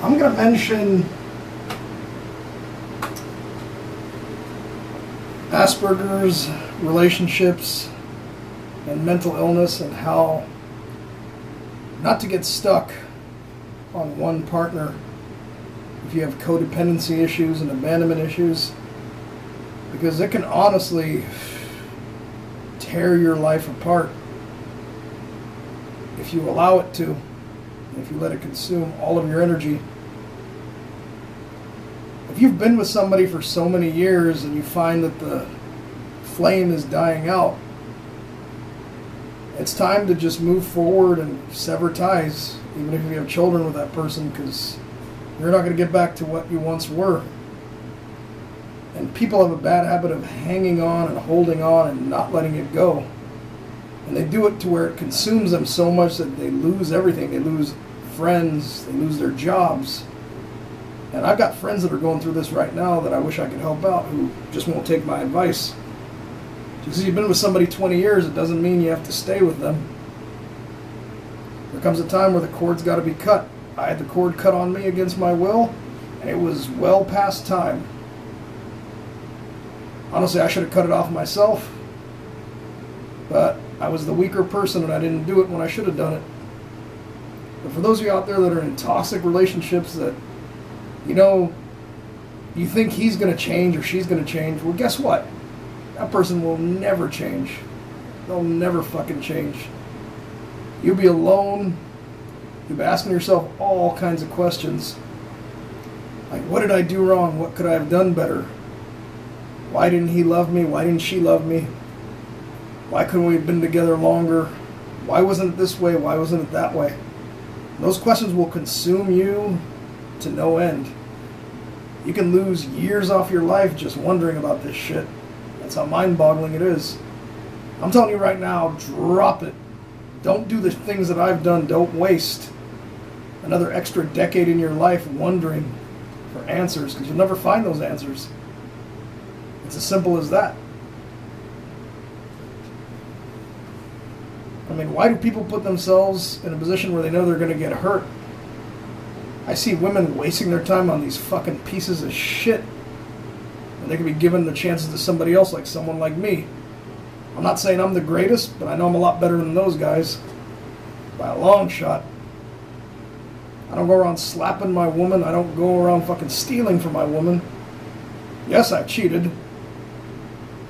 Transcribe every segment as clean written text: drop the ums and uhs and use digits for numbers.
I'm going to mention Asperger's, relationships, and mental illness, and how not to get stuck on one partner if you have codependency issues and abandonment issues, because it can honestly tear your life apart if you allow it to, if you let it consume all of your energy. If you've been with somebody for so many years and you find that the flame is dying out, it's time to just move forward and sever ties, even if you have children with that person, because you're not going to get back to what you once were. And people have a bad habit of hanging on and holding on and not letting it go. And they do it to where it consumes them so much that they lose everything. They lose friends, they lose their jobs. And I've got friends that are going through this right now that I wish I could help out, who just won't take my advice. Just because you've been with somebody 20 years, it doesn't mean you have to stay with them. There comes a time where the cord's got to be cut. I had the cord cut on me against my will, and it was well past time. Honestly, I should have cut it off myself, but I was the weaker person and I didn't do it when I should have done it. But for those of you out there that are in toxic relationships that, you know, you think he's going to change or she's going to change, well, guess what? That person will never change. They'll never fucking change. You'll be alone. You'll be asking yourself all kinds of questions. Like, what did I do wrong? What could I have done better? Why didn't he love me? Why didn't she love me? Why couldn't we have been together longer? Why wasn't it this way? Why wasn't it that way? And those questions will consume you to no end. You can lose years off your life just wondering about this shit. That's how mind-boggling it is. I'm telling you right now, drop it. Don't do the things that I've done. Don't waste another extra decade in your life wondering for answers, because you'll never find those answers. It's as simple as that. I mean, why do people put themselves in a position where they know they're going to get hurt? I see women wasting their time on these fucking pieces of shit when they could be given the chances to somebody else, like someone like me. I'm not saying I'm the greatest, but I know I'm a lot better than those guys by a long shot. I don't go around slapping my woman. I don't go around fucking stealing from my woman. Yes, I cheated,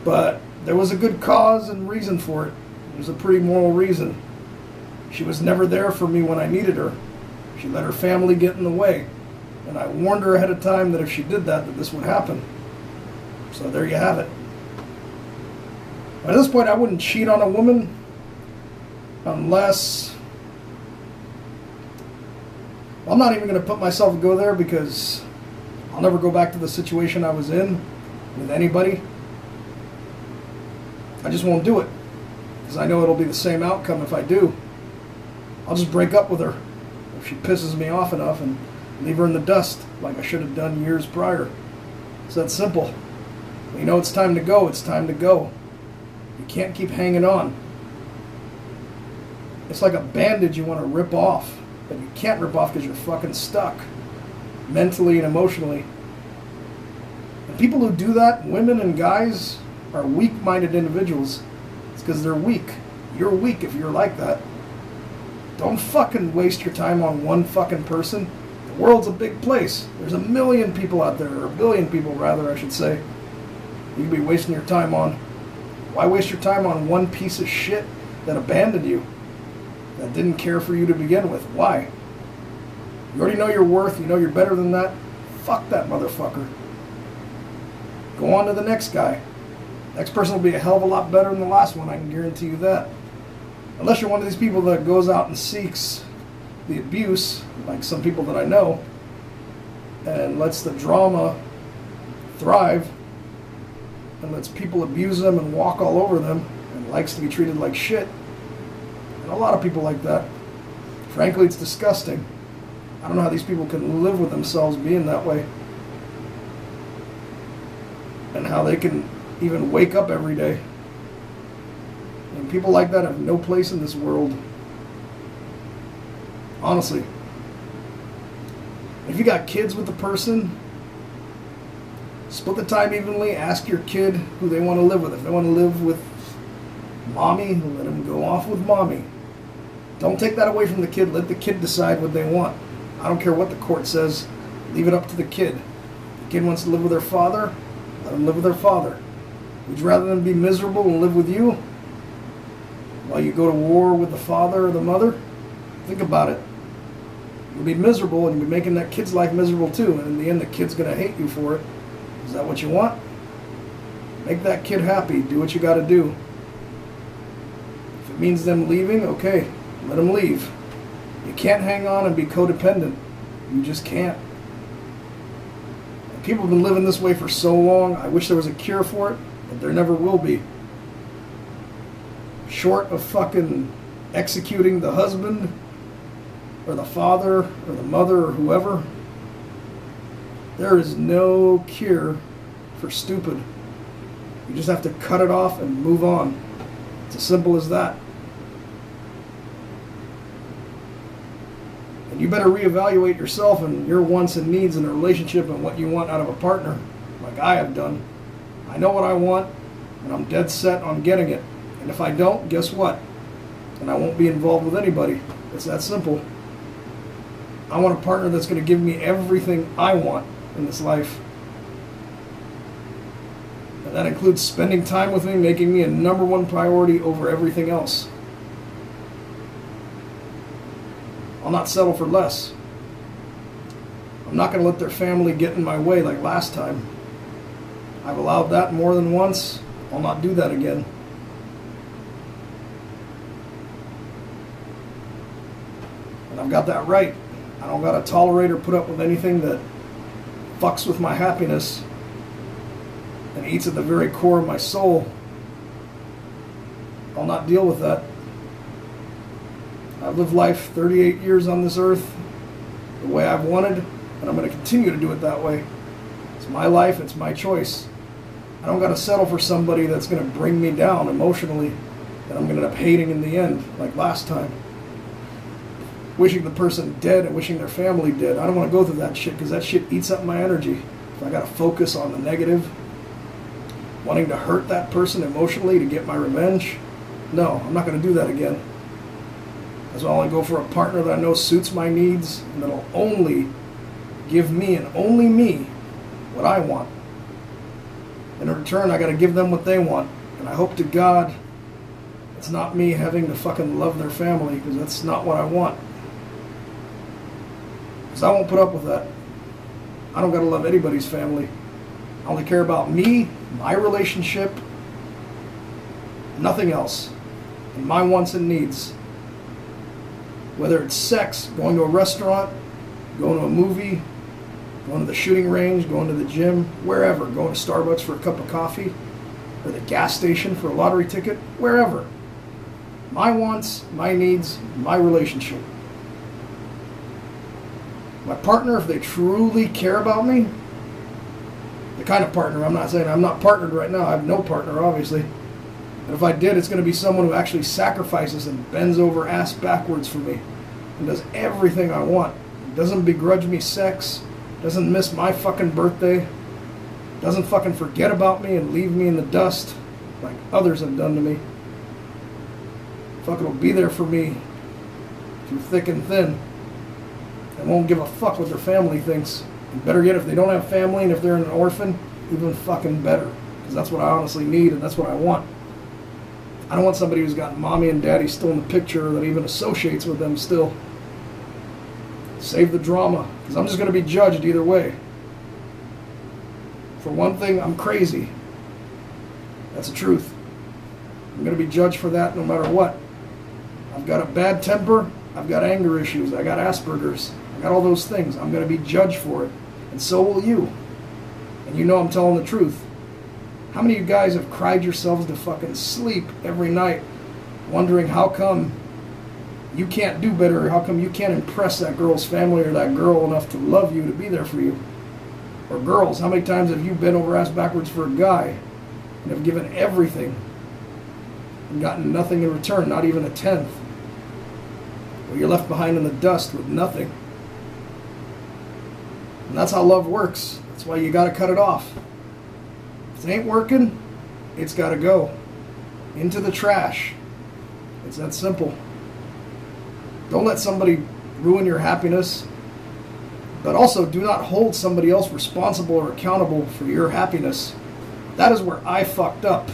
but there was a good cause and reason for it. It was a pretty moral reason. She was never there for me when I needed her. She let her family get in the way. And I warned her ahead of time that if she did that, that this would happen. So there you have it. At this point, I wouldn't cheat on a woman unless... I'm not even going to put myself to go there, because I'll never go back to the situation I was in with anybody. I just won't do it, because I know it'll be the same outcome if I do. I'll just break up with her if she pisses me off enough and leave her in the dust like I should have done years prior. It's that simple. When you know it's time to go, it's time to go. You can't keep hanging on. It's like a bandage you want to rip off, but you can't rip off because you're fucking stuck mentally and emotionally. And people who do that, women and guys, are weak-minded individuals. It's because they're weak. You're weak if you're like that. Don't fucking waste your time on one fucking person. The world's a big place. There's a million people out there, or a billion people rather, I should say, you could be wasting your time on. Why waste your time on one piece of shit that abandoned you, that didn't care for you to begin with? Why? You already know your worth. You know you're better than that. Fuck that motherfucker. Go on to the next guy. Next person will be a hell of a lot better than the last one, I can guarantee you that. Unless you're one of these people that goes out and seeks the abuse, like some people that I know, and lets the drama thrive, and lets people abuse them and walk all over them, and likes to be treated like shit. And a lot of people like that. Frankly, it's disgusting. I don't know how these people can live with themselves being that way. And how they can even wake up every day. And people like that have no place in this world. Honestly. If you got kids with the person, split the time evenly. Ask your kid who they want to live with. If they want to live with mommy, let them go off with mommy. Don't take that away from the kid. Let the kid decide what they want. I don't care what the court says. Leave it up to the kid. If the kid wants to live with their father, let them live with their father. Would you rather them be miserable and live with you while you go to war with the father or the mother? Think about it. You'll be miserable and you'll be making that kid's life miserable too. And in the end, the kid's going to hate you for it. Is that what you want? Make that kid happy. Do what you got to do. If it means them leaving, okay, let them leave. You can't hang on and be codependent. You just can't. People have been living this way for so long. I wish there was a cure for it, but there never will be. Short of fucking executing the husband or the father or the mother or whoever, there is no cure for stupid. You just have to cut it off and move on. It's as simple as that. And you better reevaluate yourself and your wants and needs in a relationship and what you want out of a partner, like I have done. I know what I want, and I'm dead set on getting it. And if I don't, guess what? Then I won't be involved with anybody. It's that simple. I want a partner that's going to give me everything I want in this life. And that includes spending time with me, making me a #1 priority over everything else. I'll not settle for less. I'm not going to let their family get in my way like last time. I've allowed that more than once. I'll not do that again. And I've got that right. I don't got to tolerate or put up with anything that fucks with my happiness and eats at the very core of my soul. I'll not deal with that. I've lived life 38 years on this earth the way I've wanted, and I'm going to continue to do it that way. It's my life, it's my choice. I don't got to settle for somebody that's going to bring me down emotionally that I'm going to end up hating in the end, like last time. Wishing the person dead and wishing their family dead. I don't want to go through that shit because that shit eats up my energy. If I got to focus on the negative, wanting to hurt that person emotionally to get my revenge, no, I'm not going to do that again. That's why I only go for a partner that I know suits my needs and that'll only give me and only me what I want. In return, I got to give them what they want. And I hope to God it's not me having to fucking love their family, because that's not what I want. Because I won't put up with that. I don't got to love anybody's family. I only care about me, my relationship, nothing else, and my wants and needs. Whether it's sex, going to a restaurant, going to a movie, going to the shooting range, going to the gym, wherever, going to Starbucks for a cup of coffee, or the gas station for a lottery ticket, wherever. My wants, my needs, my relationship. My partner, if they truly care about me, the kind of partner, I'm not saying I'm not partnered right now, I have no partner, obviously. And if I did, it's going to be someone who actually sacrifices and bends over ass backwards for me and does everything I want. Doesn't begrudge me sex, doesn't miss my fucking birthday, doesn't fucking forget about me and leave me in the dust like others have done to me. Fucking will be there for me through thick and thin and won't give a fuck what their family thinks. And better yet, if they don't have family and if they're an orphan, even fucking better. Because that's what I honestly need and that's what I want. I don't want somebody who's got mommy and daddy still in the picture or that even associates with them still. Save the drama, because I'm just going to be judged either way. For one thing, I'm crazy. That's the truth. I'm going to be judged for that no matter what. I've got a bad temper. I've got anger issues. I got Asperger's. I got all those things. I'm going to be judged for it. And so will you. And you know I'm telling the truth. How many of you guys have cried yourselves to fucking sleep every night wondering how come you can't do better, or how come you can't impress that girl's family or that girl enough to love you, to be there for you? Or girls, how many times have you bent over ass backwards for a guy and have given everything and gotten nothing in return, not even a tenth? Or you're left behind in the dust with nothing. And that's how love works. That's why you gotta cut it off. If it ain't working, it's gotta go. Into the trash. It's that simple. Don't let somebody ruin your happiness. But also, do not hold somebody else responsible or accountable for your happiness. That is where I fucked up.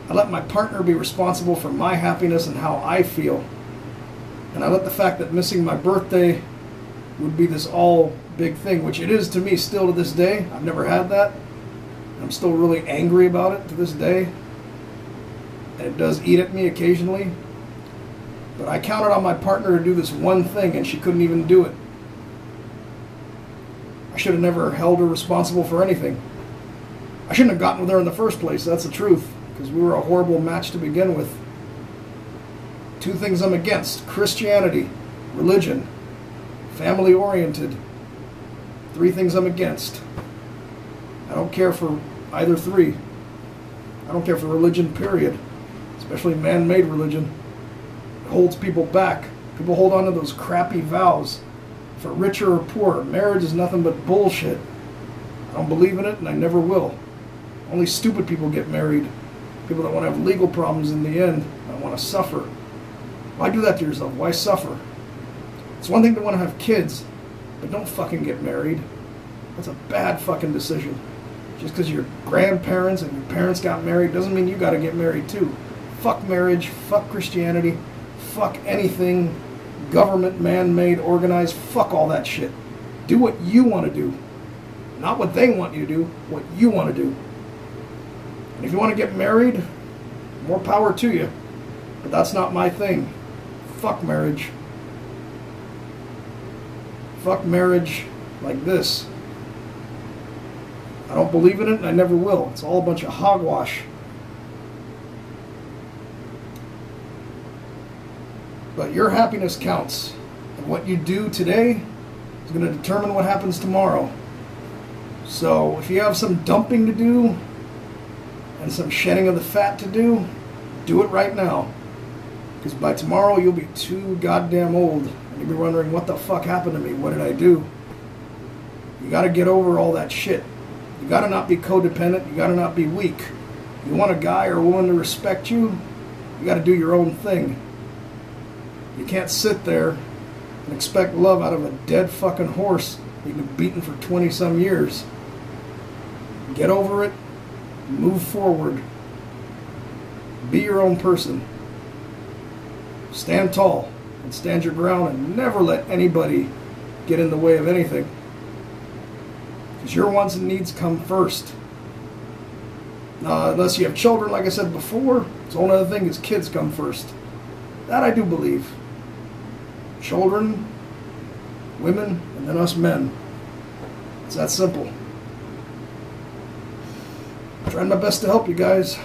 I let my partner be responsible for my happiness and how I feel. And I let the fact that missing my birthday would be this all big thing, which it is to me still to this day. I've never had that. I'm still really angry about it to this day. And it does eat at me occasionally. But I counted on my partner to do this one thing, and she couldn't even do it. I should have never held her responsible for anything. I shouldn't have gotten with her in the first place, that's the truth, because we were a horrible match to begin with. 2 things I'm against: Christianity, religion, family-oriented. 3 things I'm against. I don't care for either 3. I don't care for religion, period. Especially man-made religion. It holds people back. People hold on to those crappy vows. For richer or poorer, marriage is nothing but bullshit. I don't believe in it, and I never will. Only stupid people get married. People that want to have legal problems in the end, that want to suffer. Why do that to yourself? Why suffer? It's one thing to want to have kids, but don't fucking get married. That's a bad fucking decision. Just because your grandparents and your parents got married doesn't mean you got to get married too. Fuck marriage, fuck Christianity, fuck anything government, man-made, organized, fuck all that shit. Do what you want to do. Not what they want you to do, what you want to do. And if you want to get married, more power to you. But that's not my thing. Fuck marriage. Fuck marriage like this. I don't believe in it, and I never will. It's all a bunch of hogwash. But your happiness counts. And what you do today is going to determine what happens tomorrow. So if you have some dumping to do and some shedding of the fat to do it right now. Because by tomorrow you'll be too goddamn old. And you'll be wondering, what the fuck happened to me? What did I do? You got to get over all that shit. You got to not be codependent. You got to not be weak. You want a guy or a woman to respect you, you got to do your own thing. You can't sit there and expect love out of a dead fucking horse you've been beaten for 20-some years. Get over it. Move forward. Be your own person. Stand tall and stand your ground and never let anybody get in the way of anything. Because your wants and needs come first. Unless you have children, like I said before, it's the only other thing is kids come first. That I do believe. Children, women, and then us men. It's that simple. I'm trying my best to help you guys.